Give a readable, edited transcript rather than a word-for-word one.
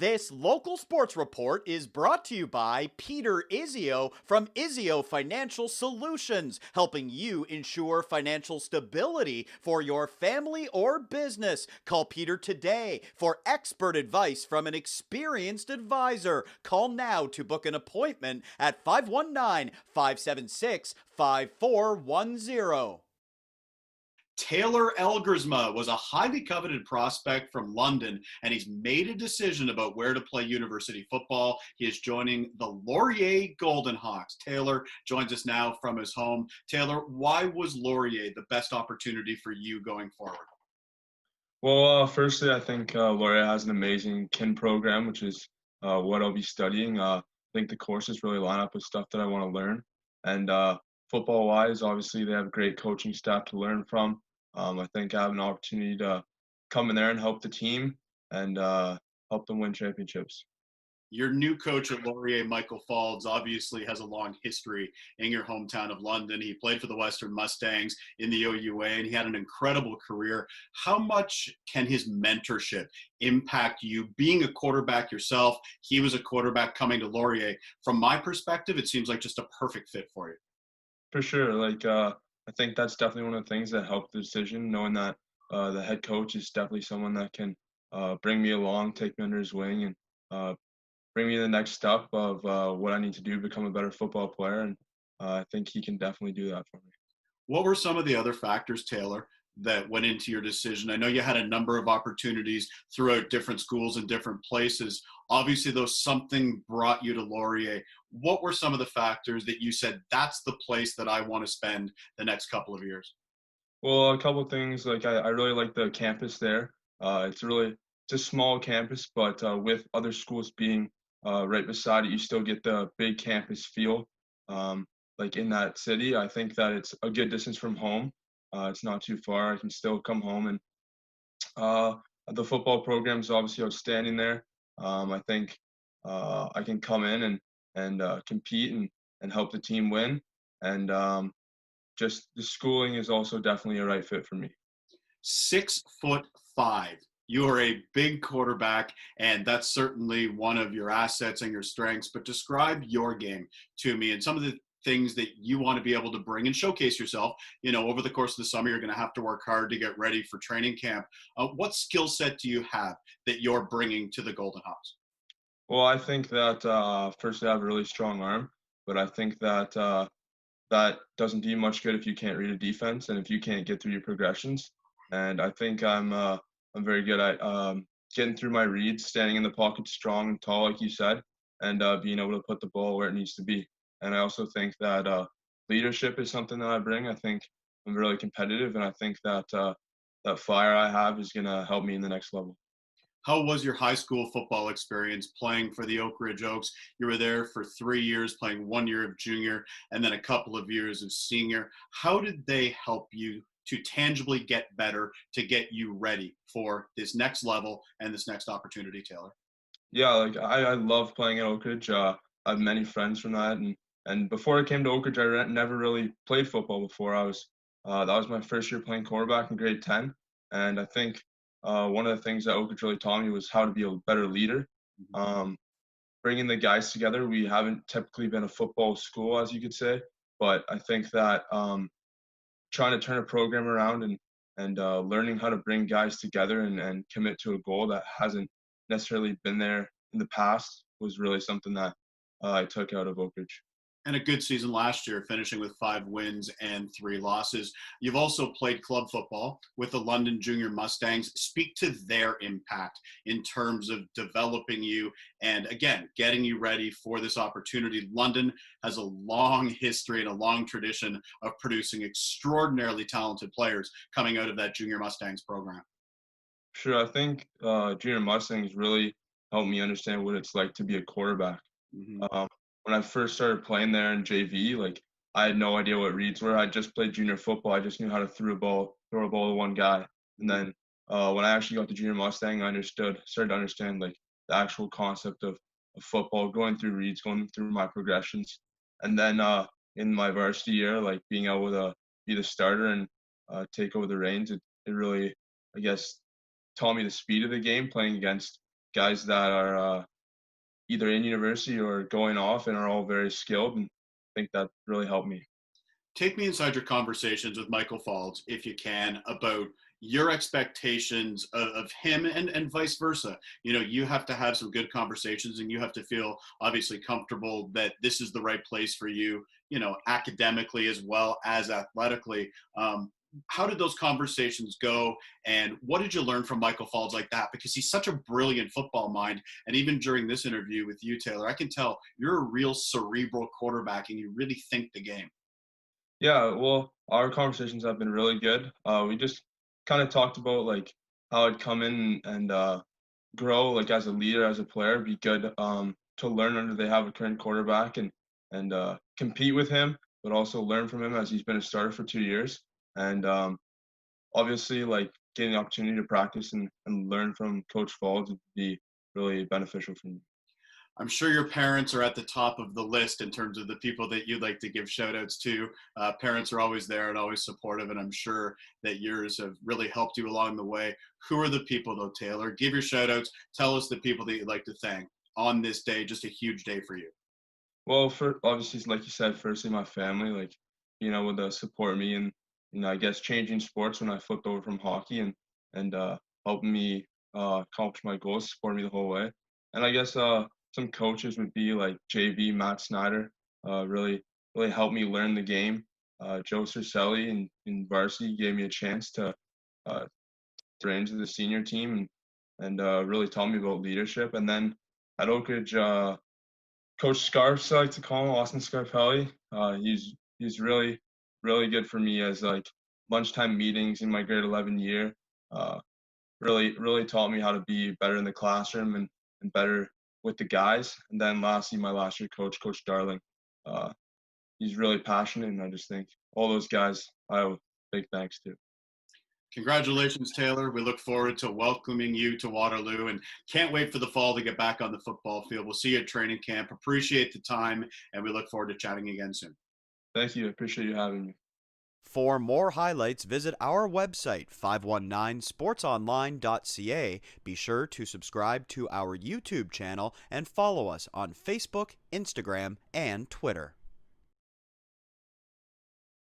This local sports report is brought to you by Peter Izio from Izio Financial Solutions, helping you ensure financial stability for your family or business. Call Peter today for expert advice from an experienced advisor. Call now to book an appointment at 519-576-5410. Taylor Elgersma was a highly coveted prospect from London, and he's made a decision about where to play university football. He is joining the Laurier Golden Hawks. Taylor joins us now from his home. Taylor, why was Laurier the best opportunity for you going forward? Well, firstly, I think Laurier has an amazing kin program, which is what I'll be studying. I think the courses really line up with stuff that I want to learn. And football-wise, obviously, they have a great coaching staff to learn from. I think I have an opportunity to come in there and help the team and help them win championships. Your new coach at Laurier, Michael Faulds, obviously has a long history in your hometown of London. He played for the Western Mustangs in the OUA, and he had an incredible career. How much can his mentorship impact you being a quarterback yourself? He was a quarterback coming to Laurier. From my perspective, it seems like just a perfect fit for you. For sure. I think that's definitely one of the things that helped the decision, knowing that the head coach is definitely someone that can bring me along, take me under his wing, and bring me to the next step of what I need to do to become a better football player. And I think he can definitely do that for me. What were some of the other factors, Taylor, that went into your decision? I know you had a number of opportunities throughout different schools and different places. Obviously, though, something brought you to Laurier. What were some of the factors that you said, that's the place that I want to spend the next couple of years? Well, a couple of things. I really like the campus there. It's a small campus, but with other schools being right beside it, you still get the big campus feel. Like in that city, I think that it's a good distance from home. It's not too far. I can still come home, and the football program is obviously outstanding there. I think I can come in and compete and help the team win. And just the schooling is also definitely a right fit for me. 6'5". You are a big quarterback, and that's certainly one of your assets and your strengths. But describe your game to me and some of the things that you want to be able to bring and showcase yourself. You know, over the course of the summer, you're going to have to work hard to get ready for training camp. What skill set do you have that you're bringing to the Golden Hawks? Well, I think that firstly, I have a really strong arm, but I think that that doesn't do you much good if you can't read a defense and if you can't get through your progressions. And I think I'm very good at getting through my reads, standing in the pocket strong and tall, like you said, and being able to put the ball where it needs to be. And I also think that leadership is something that I bring. I think I'm really competitive, and I think that that fire I have is going to help me in the next level. How was your high school football experience playing for the Oak Ridge Oaks? You were there for 3 years, playing 1 year of junior and then a couple of years of senior. How did they help you to tangibly get better, to get you ready for this next level and this next opportunity, Taylor? Yeah, I love playing at Oak Ridge. I have many friends from that, and before I came to Oak Ridge, never really played football before. That was my first year playing quarterback in grade 10, and I think one of the things that Oak Ridge really taught me was how to be a better leader. Um, Bringing the guys together. We haven't typically been a football school, as you could say, but I think that trying to turn a program around and learning how to bring guys together and commit to a goal that hasn't necessarily been there in the past was really something that I took out of Oak Ridge. And a good season last year, finishing with 5 wins and 3 losses. You've also played club football with the London Junior Mustangs. Speak to their impact in terms of developing you and, again, getting you ready for this opportunity. London has a long history and a long tradition of producing extraordinarily talented players coming out of that Junior Mustangs program. Sure, I think Junior Mustangs really helped me understand what it's like to be a quarterback. Mm-hmm. When I first started playing there in JV, I had no idea what reads were. I just played junior football. I just knew how to throw a ball to one guy. And then when I actually got to Junior Mustang, started to understand the actual concept of football, going through reads, going through my progressions. And then in my varsity year, being able to be the starter and take over the reins, it really, I guess, taught me the speed of the game, playing against guys that are either in university or going off and are all very skilled, and I think that really helped me. Take me inside your conversations with Michael Falds, if you can, about your expectations of him and vice versa. You know, you have to have some good conversations and you have to feel obviously comfortable that this is the right place for you, you know, academically as well as athletically. How did those conversations go, and what did you learn from Michael Falds like that? Because he's such a brilliant football mind, and even during this interview with you, Taylor, I can tell you're a real cerebral quarterback and you really think the game. Yeah, well, our conversations have been really good. We just kind of talked about like how I'd come in and grow like as a leader, as a player, be good to learn under they have a current quarterback and compete with him, but also learn from him as he's been a starter for 2 years. And obviously, like getting the opportunity to practice and learn from Coach Falls would be really beneficial for me. I'm sure your parents are at the top of the list in terms of the people that you'd like to give shout outs to. Parents are always there and always supportive, and I'm sure that yours have really helped you along the way. Who are the people, though, Taylor? Give your shout outs. Tell us the people that you'd like to thank on this day, just a huge day for you. Well, for obviously, like you said, firstly, my family, like being able to support me and I guess changing sports when I flipped over from hockey and helping me accomplish my goals, supporting me the whole way. And I guess some coaches would be like JV, Matt Snyder, really helped me learn the game. Joe Cercelli in varsity gave me a chance to uh, get into the senior team and really taught me about leadership. And then at Oak Ridge, Coach Scarps, I like to call him, Austin Scarpelli. He's really good for me as like lunchtime meetings in my grade 11 year. Uh, really taught me how to be better in the classroom and better with the guys. And then lastly, my last year coach, Coach Darling. Uh, he's really passionate, and I just think all those guys I owe big thanks to. Congratulations, Taylor. We look forward to welcoming you to Waterloo and can't wait for the fall to get back on the football field. We'll see you at training camp. Appreciate the time, and we look forward to chatting again soon. Thank you. I appreciate you having me. For more highlights, visit our website, 519sportsonline.ca. Be sure to subscribe to our YouTube channel and follow us on Facebook, Instagram, and Twitter.